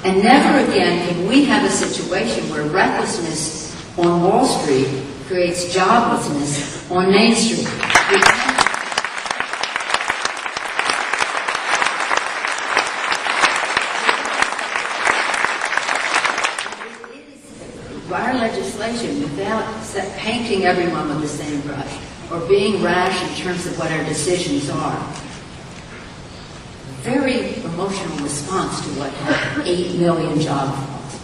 And never again can we have a situation where recklessness on Wall Street creates joblessness on Main Street. Our legislation, without painting everyone with the same brush or being rash in terms of what our decisions are, very emotional response to what happened, 8 million job loss.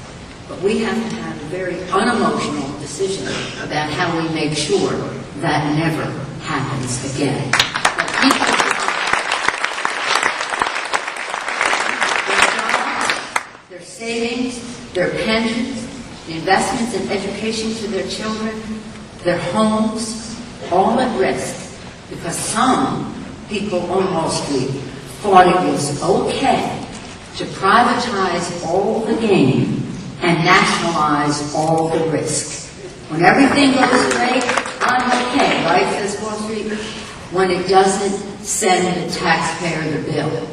But we have to have a very unemotional decision about how we make sure that never happens again. Their savings, their pensions, the investments in education to their children, their homes, all at risk because some people on Wall Street thought it was okay to privatize all the gain and nationalize all the risk. When everything goes great, I'm okay, right, says Wall Street? When it doesn't, send the taxpayer the bill.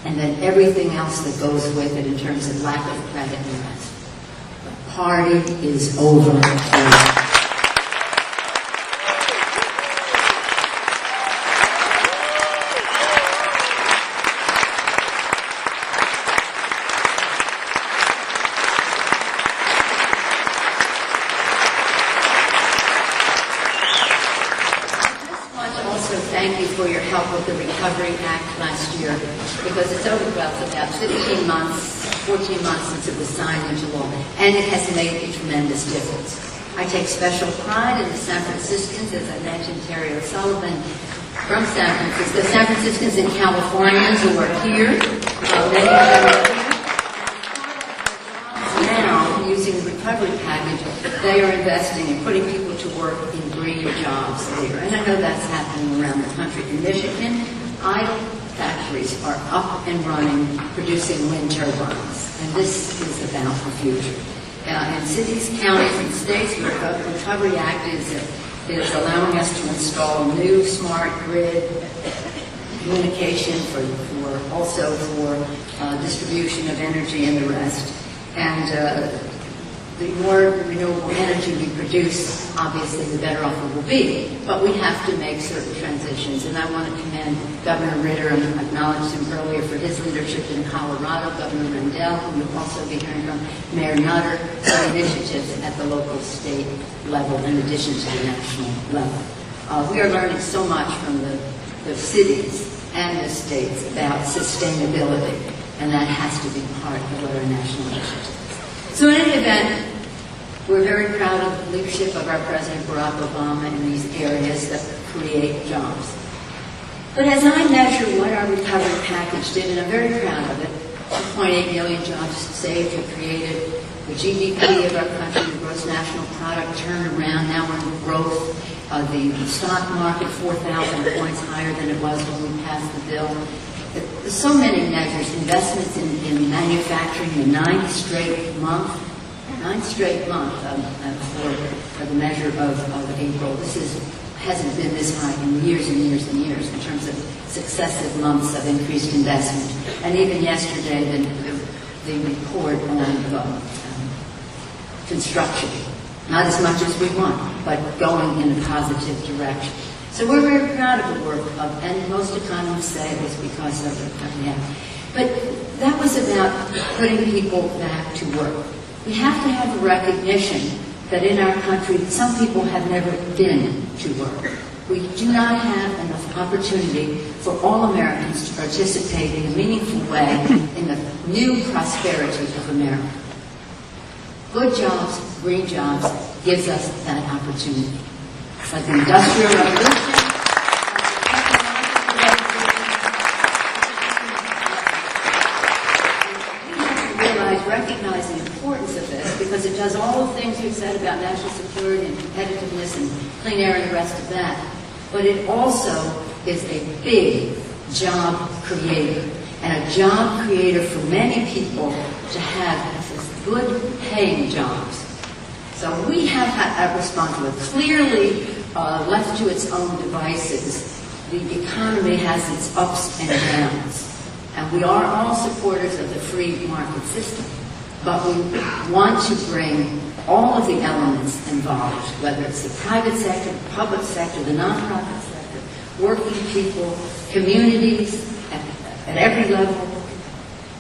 And then everything else that goes with it in terms of lack of credit and the rest. The party is over. Thank you for your help with the Recovery Act last year, because it's over about 15 months, 14 months since it was signed into law, and it has made a tremendous difference. I take special pride in the San Franciscans, as I mentioned, Terry O'Sullivan from San Francisco, the San Franciscans and Californians who are here, many of them are here. Now, using the recovery package, they are investing in putting people to work in green jobs there. And I know that's happening around the country. In Michigan, idle factories are up and running, producing wind turbines. And this is about the future. In cities, counties, and states, the Recovery Act is allowing us to install new smart grid communication also for distribution of energy and the rest. And the more renewable energy we produce, obviously, the better off it will be. But we have to make certain transitions. And I want to commend Governor Ritter and acknowledge him earlier for his leadership in Colorado, Governor Rendell, who you'll also be hearing from, Mayor Nutter, for initiatives at the local state level in addition to the national level. We are learning so much from the cities and the states about sustainability, and that has to be part of what our national initiative is. So in any event, we're very proud of the leadership of our President Barack Obama in these areas that create jobs. But as I measure what our recovery package did, and I'm very proud of it, 2.8 million jobs saved and created, the GDP of our country, the gross national product, turned around. Now we're in growth. The stock market, 4,000 points higher than it was when we passed the bill. There's so many measures, investments in manufacturing, the ninth straight month for the measure of April. This hasn't been this high in years and years and years in terms of successive months of increased investment. And even yesterday, the report on construction, not as much as we want, but going in a positive direction. So we're very proud of the work and most economists say it was because of it. But that was about putting people back to work. We have to have a recognition that in our country, some people have never been to work. We do not have enough opportunity for all Americans to participate in a meaningful way in the new prosperity of America. Good jobs, green jobs, gives us that opportunity. It's like the Industrial Revolution. Recognize the importance of this because it does all the things we've said about national security and competitiveness and clean air and the rest of that. But it also is a big job creator and a job creator for many people to have good paying jobs. So we have that responsibility. Clearly, left to its own devices, the economy has its ups and downs. And we are all supporters of the free market system. But we want to bring all of the elements involved, whether it's the private sector, the public sector, the nonprofit sector, working people, communities at every level,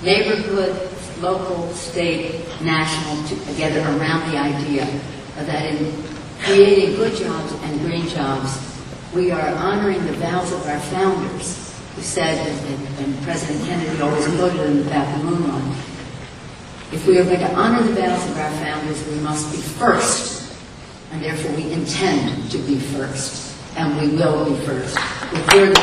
neighborhood, local, state, national, together around the idea that in creating good jobs and green jobs, we are honoring the vows of our founders, who said, and President Kennedy always quoted them about the moon landing, if we are going to honor the vows of our founders, we must be first, and therefore we intend to be first, and we will be first. With your